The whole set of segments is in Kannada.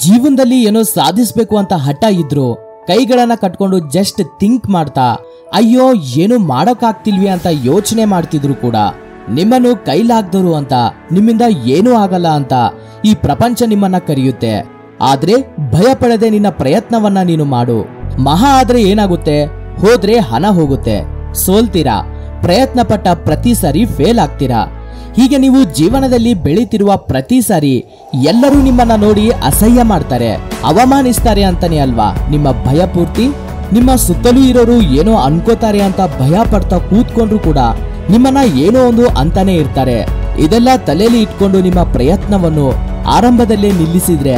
ಜೀವನದಲ್ಲಿ ಏನೋ ಸಾಧಿಸಬೇಕು ಅಂತ ಹಠ ಇದ್ರು ಕೈಗಳನ್ನ ಕಟ್ಕೊಂಡು ಜಸ್ಟ್ ಥಿಂಕ್ ಮಾಡ್ತಾ ಅಯ್ಯೋ ಏನು ಮಾಡೋಕ್ಕಾಗ್ತಿಲ್ವಿ ಅಂತ ಯೋಚನೆ ಮಾಡ್ತಿದ್ರು ಕೂಡ ನಿಮ್ಮನ್ನು ಕೈಲಾಗ್ದವರು ಅಂತ, ನಿಮ್ಮಿಂದ ಏನೂ ಆಗಲ್ಲ ಅಂತ ಈ ಪ್ರಪಂಚ ನಿಮ್ಮನ್ನ ಕರೆಯುತ್ತೆ. ಆದ್ರೆ ಭಯ ಪಡದೆ ನಿನ್ನ ಪ್ರಯತ್ನವನ್ನ ನೀನು ಮಾಡು. ಮಹಾ ಆದ್ರೆ ಏನಾಗುತ್ತೆ, ಹೋದ್ರೆ ಹಣ ಹೋಗುತ್ತೆ, ಸೋಲ್ತೀರಾ, ಪ್ರಯತ್ನ ಪಟ್ಟ ಪ್ರತಿ ಸಾರಿ ಫೇಲ್ ಆಗ್ತೀರಾ. ಹೀಗೆ ನೀವು ಜೀವನದಲ್ಲಿ ಬೆಳೀತಿರುವ ಪ್ರತಿ ಸಾರಿ ಎಲ್ಲರೂ ನಿಮ್ಮನ್ನ ನೋಡಿ ಅಸಹ್ಯ ಮಾಡ್ತಾರೆ, ಅವಮಾನಿಸ್ತಾರೆ ಅಂತಾನೆ ಅಲ್ವಾ ನಿಮ್ಮ ಭಯ ಪೂರ್ತಿ. ನಿಮ್ಮ ಸುತ್ತಲೂ ಇರೋರು ಏನೋ ಅನ್ಕೋತಾರೆ ಅಂತ ಭಯ ಪಡ್ತಾ ಕೂತ್ಕೊಂಡ್ರು ಕೂಡ ನಿಮ್ಮನ್ನ ಏನೋ ಒಂದು ಅಂತಾನೆ ಇರ್ತಾರೆ. ಇದೆಲ್ಲ ತಲೆಯಲ್ಲಿ ಇಟ್ಕೊಂಡು ನಿಮ್ಮ ಪ್ರಯತ್ನವನ್ನು ಆರಂಭದಲ್ಲೇ ನಿಲ್ಲಿಸಿದ್ರೆ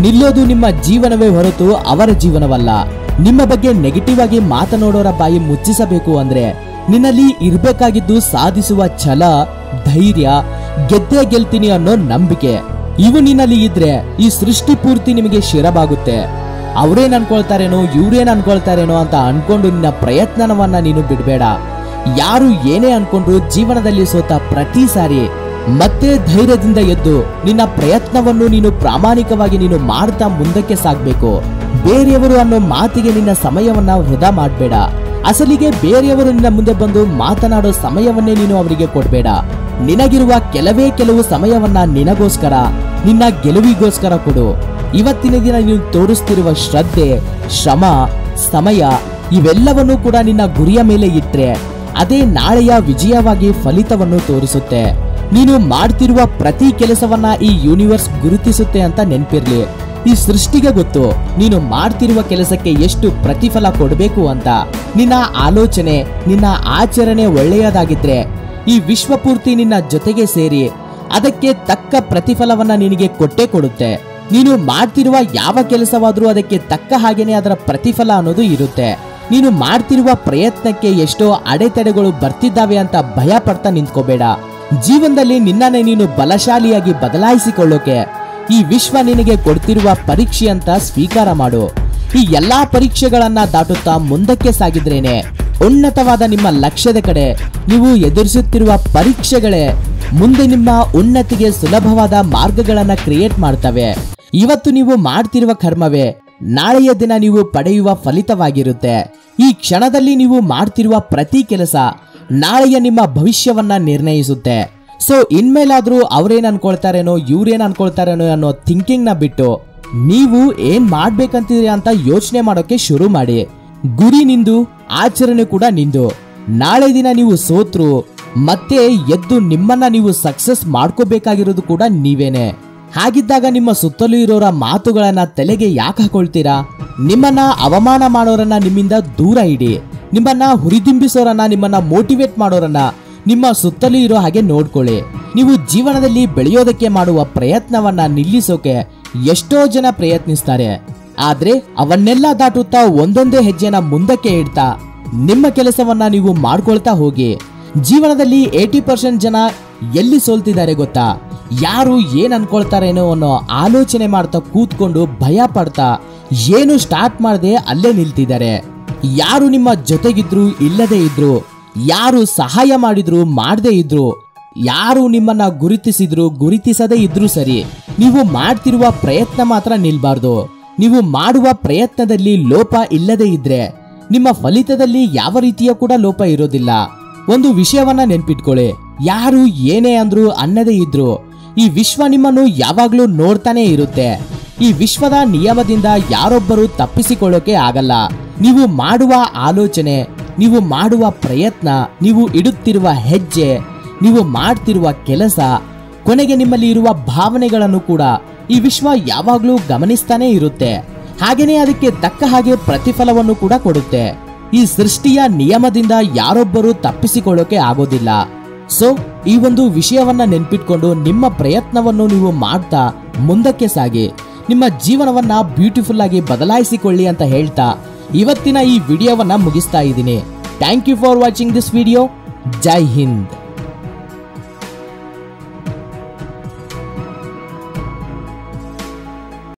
ನಿಲ್ಲೋದು ನಿಮ್ಮ ಜೀವನವೇ ಹೊರತು ಅವರ ಜೀವನವಲ್ಲ. ನಿಮ್ಮ ಬಗ್ಗೆ ನೆಗೆಟಿವ್ ಆಗಿ ಮಾತನಾಡೋರ ಬಾಯಿ ಮುಚ್ಚಿಸಬೇಕು ಅಂದ್ರೆ ನಿನ್ನಲ್ಲಿ ಇರ್ಬೇಕಾಗಿದ್ದು ಸಾಧಿಸುವ ಛಲ, ಧೈರ್ಯ, ಗೆದ್ದೇ ಗೆಲ್ತೀನಿ ಅನ್ನೋ ನಂಬಿಕೆ. ಇವು ನಿನ್ನಲ್ಲಿ ಇದ್ರೆ ಈ ಸೃಷ್ಟಿ ಪೂರ್ತಿ ನಿಮಗೆ ಶಿರಬಾಗುತ್ತೆ. ಅವ್ರೇನ್ ಅನ್ಕೊಳ್ತಾರೇನೋ ಇವ್ರೇನ್ ಅನ್ಕೊಳ್ತಾರೇನೋ ಅಂತ ಅನ್ಕೊಂಡು ನಿನ್ನ ಪ್ರಯತ್ನವನ್ನ ನೀನು ಬಿಡ್ಬೇಡ. ಯಾರು ಏನೇ ಅನ್ಕೊಂಡ್ರು ಜೀವನದಲ್ಲಿ ಸೋತ ಪ್ರತಿ ಸಾರಿ ಮತ್ತೆ ಧೈರ್ಯದಿಂದ ಎದ್ದು ನಿನ್ನ ಪ್ರಯತ್ನವನ್ನು ನೀನು ಪ್ರಾಮಾಣಿಕವಾಗಿ ನೀನು ಮಾಡ್ತಾ ಮುಂದಕ್ಕೆ ಸಾಗ್ಬೇಕು. ಬೇರೆಯವರು ಅನ್ನೋ ಮಾತಿಗೆ ನಿನ್ನ ಸಮಯವನ್ನ ವೃಧಾ ಮಾಡಬೇಡ. ಅಸಲಿಗೆ ಬೇರೆಯವರು ನಿನ್ನ ಮುಂದೆ ಬಂದು ಮಾತನಾಡೋ ಸಮಯವನ್ನೇ ನೀನು ಅವರಿಗೆ ಕೊಡಬೇಡ. ನಿನಗಿರುವ ಕೆಲವು ಸಮಯವನ್ನ ನಿನಗೋಸ್ಕರ, ನಿನ್ನ ಗೆಲುವಿಗೋಸ್ಕರ ಕೊಡು. ಇವತ್ತಿನ ದಿನ ನೀನು ತೋರಿಸ್ತಿರುವ ಶ್ರದ್ಧೆ, ಶ್ರಮ, ಸಮಯ ಇವೆಲ್ಲವನ್ನೂ ಕೂಡ ನಿನ್ನ ಗುರಿಯ ಮೇಲೆ ಇಟ್ರೆ ಅದೇ ನಾಳೆಯ ವಿಜಯವಾಗಿ ಫಲಿತವನ್ನು ತೋರಿಸುತ್ತೆ. ನೀನು ಮಾಡ್ತಿರುವ ಪ್ರತಿ ಕೆಲಸವನ್ನ ಈ ಯೂನಿವರ್ಸ್ ಗುರುತಿಸುತ್ತೆ ಅಂತ ನೆನ್ಪಿರ್ಲಿ. ಈ ಸೃಷ್ಟಿಗೆ ಗೊತ್ತು ನೀನು ಮಾಡ್ತಿರುವ ಕೆಲಸಕ್ಕೆ ಎಷ್ಟು ಪ್ರತಿಫಲ ಕೊಡಬೇಕು ಅಂತ. ನಿನ್ನ ಆಲೋಚನೆ, ನಿನ್ನ ಆಚರಣೆ ಒಳ್ಳೆಯದಾಗಿದ್ರೆ ಈ ವಿಶ್ವಪೂರ್ತಿ ನಿನ್ನ ಜೊತೆಗೆ ಸೇರಿ ಅದಕ್ಕೆ ತಕ್ಕ ಪ್ರತಿಫಲವನ್ನ ನಿನಗೆ ಕೊಟ್ಟೇ ಕೊಡುತ್ತೆ. ನೀನು ಮಾಡ್ತಿರುವ ಯಾವ ಕೆಲಸವಾದ್ರೂ ಅದಕ್ಕೆ ತಕ್ಕ ಹಾಗೇನೆ ಅದರ ಪ್ರತಿಫಲ ಅನ್ನೋದು ಇರುತ್ತೆ. ನೀನು ಮಾಡ್ತಿರುವ ಪ್ರಯತ್ನಕ್ಕೆ ಎಷ್ಟೋ ಅಡೆತಡೆಗಳು ಬರ್ತಿದ್ದಾವೆ ಅಂತ ಭಯ ಪಡ್ತಾ ನಿಂತ್ಕೋಬೇಡ. ಜೀವನದಲ್ಲಿ ನಿನ್ನನ್ನೇ ನೀನು ಬಲಶಾಲಿಯಾಗಿ ಬದಲಾಯಿಸಿಕೊಳ್ಳೋಕೆ ಈ ವಿಶ್ವ ನಿನಗೆ ಕೊಡ್ತಿರುವ ಪರೀಕ್ಷೆ ಅಂತ ಸ್ವೀಕಾರ ಮಾಡು. ಈ ಎಲ್ಲಾ ಪರೀಕ್ಷೆಗಳನ್ನ ದಾಟುತ್ತಾ ಮುಂದಕ್ಕೆ ಸಾಗಿದ್ರೇನೆ ಉನ್ನತವಾದ ನಿಮ್ಮ ಲಕ್ಷ್ಯದ ಕಡೆ ನೀವು ಎದುರಿಸುತ್ತಿರುವ ಪರೀಕ್ಷೆಗಳೇ ಮುಂದೆ ನಿಮ್ಮ ಉನ್ನತಿಗೆ ಸುಲಭವಾದ ಮಾರ್ಗಗಳನ್ನ ಕ್ರಿಯೇಟ್ ಮಾಡ್ತವೆ. ಇವತ್ತು ನೀವು ಮಾಡ್ತಿರುವ ಕರ್ಮವೇ ನಾಳೆಯ ದಿನ ನೀವು ಪಡೆಯುವ ಫಲಿತವಾಗಿರುತ್ತೆ. ಈ ಕ್ಷಣದಲ್ಲಿ ನೀವು ಮಾಡ್ತಿರುವ ಪ್ರತಿ ಕೆಲಸ ನಾಳೆಯ ನಿಮ್ಮ ಭವಿಷ್ಯವನ್ನ ನಿರ್ಣಯಿಸುತ್ತೆ. ಸೊ ಇನ್ಮೇಲಾದ್ರೂ ಅವ್ರೇನ್ ಅನ್ಕೊಳ್ತಾರೇನೋ ಇವ್ರೇನ್ ಅನ್ಕೊಳ್ತಾರೇನೋ ಅನ್ನೋ ಥಿಂಕಿಂಗ್ ನ ಬಿಟ್ಟು ನೀವು ಏನ್ ಮಾಡ್ಬೇಕಂತಿದ್ರೆ ಅಂತ ಯೋಚನೆ ಮಾಡೋಕೆ ಶುರು ಮಾಡಿ. ಗುರಿ ನಿಂದು, ಆಚರಣೆ ಕೂಡ ನಿಂದು. ನಾಳೆ ದಿನ ನೀವು ಸೋತ್ರು ಮತ್ತೆ ಎದ್ದು ನಿಮ್ಮನ್ನ ನೀವು ಸಕ್ಸಸ್ ಮಾಡ್ಕೋಬೇಕಾಗಿರೋದು ಕೂಡ ನೀವೇನೆ. ಹಾಗಿದ್ದಾಗ ನಿಮ್ಮ ಸುತ್ತಲೂ ಇರೋರ ಮಾತುಗಳನ್ನ ತಲೆಗೆ ಯಾಕೆ ಹಾಕೊಳ್ತೀರಾ? ನಿಮ್ಮನ್ನ ಅವಮಾನ ಮಾಡೋರನ್ನ ನಿಮ್ಮಿಂದ ದೂರ ಇಡಿ. ನಿಮ್ಮನ್ನ ಹುರಿದುಂಬಿಸೋರನ್ನ, ನಿಮ್ಮನ್ನ ಮೋಟಿವೇಟ್ ಮಾಡೋರನ್ನ ನಿಮ್ಮ ಸುತ್ತಲೂ ಇರೋ ಹಾಗೆ ನೋಡ್ಕೊಳ್ಳಿ. ನೀವು ಜೀವನದಲ್ಲಿ ಬೆಳೆಯೋದಕ್ಕೆ ಮಾಡುವ ಪ್ರಯತ್ನವನ್ನ ನಿಲ್ಲಿಸೋಕೆ ಎಷ್ಟೋ ಜನ ಪ್ರಯತ್ನಿಸ್ತಾರೆ. ಆದ್ರೆ ಅವನ್ನೆಲ್ಲ ದಾಟುತ್ತಾ ಒಂದೊಂದೇ ಹೆಜ್ಜೆನ ಮುಂದಕ್ಕೆ ಇಡ್ತಾ ನಿಮ್ಮ ಕೆಲಸವನ್ನ ನೀವು ಮಾಡ್ಕೊಳ್ತಾ ಹೋಗಿ. ಜೀವನದಲ್ಲಿ 80% ಜನ ಎಲ್ಲಿ ಸೋಲ್ತಿದ್ದಾರೆ ಗೊತ್ತಾ? ಯಾರು ಏನ್ ಅನ್ಕೊಳ್ತಾರೇನೋ ಅನ್ನೋ ಆಲೋಚನೆ ಮಾಡ್ತಾ ಕೂತ್ಕೊಂಡು ಭಯ ಪಡ್ತಾ ಏನು ಸ್ಟಾರ್ಟ್ ಮಾಡದೆ ಅಲ್ಲೇ ನಿಲ್ತಿದ್ದಾರೆ. ಯಾರು ನಿಮ್ಮ ಜೊತೆಗಿದ್ರು ಇಲ್ಲದೆ ಇದ್ರು, ಯಾರು ಸಹಾಯ ಮಾಡಿದ್ರು ಮಾಡದೇ ಇದ್ರು, ಯಾರು ನಿಮ್ಮನ್ನ ಗುರುತಿಸಿದ್ರು ಗುರುತಿಸದೇ ಇದ್ರು ಸರಿ, ನೀವು ಮಾಡ್ತಿರುವ ಪ್ರಯತ್ನ ಮಾತ್ರ ನಿಲ್ಬಾರ್ದು. ನೀವು ಮಾಡುವ ಪ್ರಯತ್ನದಲ್ಲಿ ಲೋಪ ಇಲ್ಲದೆ ಇದ್ರೆ ನಿಮ್ಮ ಫಲಿತದಲ್ಲಿ ಯಾವ ರೀತಿಯ ಕೂಡ ಲೋಪ ಇರೋದಿಲ್ಲ. ಒಂದು ವಿಷಯವನ್ನ ನೆನ್ಪಿಟ್ಕೊಳ್ಳಿ, ಯಾರು ಏನೇ ಅಂದ್ರು ಅನ್ನದೇ ಇದ್ರು ಈ ವಿಶ್ವ ನಿಮ್ಮನ್ನು ಯಾವಾಗ್ಲೂ ನೋಡ್ತಾನೆ ಇರುತ್ತೆ. ಈ ವಿಶ್ವದ ನಿಯಮದಿಂದ ಯಾರೊಬ್ಬರು ತಪ್ಪಿಸಿಕೊಳ್ಳೋಕೆ ಆಗಲ್ಲ. ನೀವು ಮಾಡುವ ಆಲೋಚನೆ, ನೀವು ಮಾಡುವ ಪ್ರಯತ್ನ, ನೀವು ಇಡುತ್ತಿರುವ ಹೆಜ್ಜೆ, ನೀವು ಮಾಡ್ತಿರುವ ಕೆಲಸ, ಕೊನೆಗೆ ನಿಮ್ಮಲ್ಲಿ ಇರುವ ಭಾವನೆಗಳನ್ನು ಕೂಡ ಈ ವಿಶ್ವ ಯಾವಾಗ್ಲೂ ಗಮನಿಸ್ತಾನೆ ಇರುತ್ತೆ. ಹಾಗೇನೆ ಅದಕ್ಕೆ ತಕ್ಕ ಹಾಗೆ ಪ್ರತಿಫಲವನ್ನು ಕೂಡ ಕೊಡುತ್ತೆ. ಈ ಸೃಷ್ಟಿಯ ನಿಯಮದಿಂದ ಯಾರೊಬ್ಬರು ತಪ್ಪಿಸಿಕೊಳ್ಳೋಕೆ ಆಗೋದಿಲ್ಲ. ಸೊ ಈ ಒಂದು ವಿಷಯವನ್ನ ನೆನ್ಪಿಟ್ಕೊಂಡು ನಿಮ್ಮ ಪ್ರಯತ್ನವನ್ನು ನೀವು ಮಾಡ್ತಾ ಮುಂದಕ್ಕೆ ಸಾಗಿ ನಿಮ್ಮ ಜೀವನವನ್ನ ಬ್ಯೂಟಿಫುಲ್ ಆಗಿ ಬದಲಾಯಿಸಿಕೊಳ್ಳಿ ಅಂತ ಹೇಳ್ತಾ ಇವತ್ತಿನ ಈ ವಿಡಿಯೋವನ್ನ ಮುಗಿಸ್ತಾ ಇದ್ದೀನಿ. Thank you for watching this video. ಜೈ ಹಿಂದ್.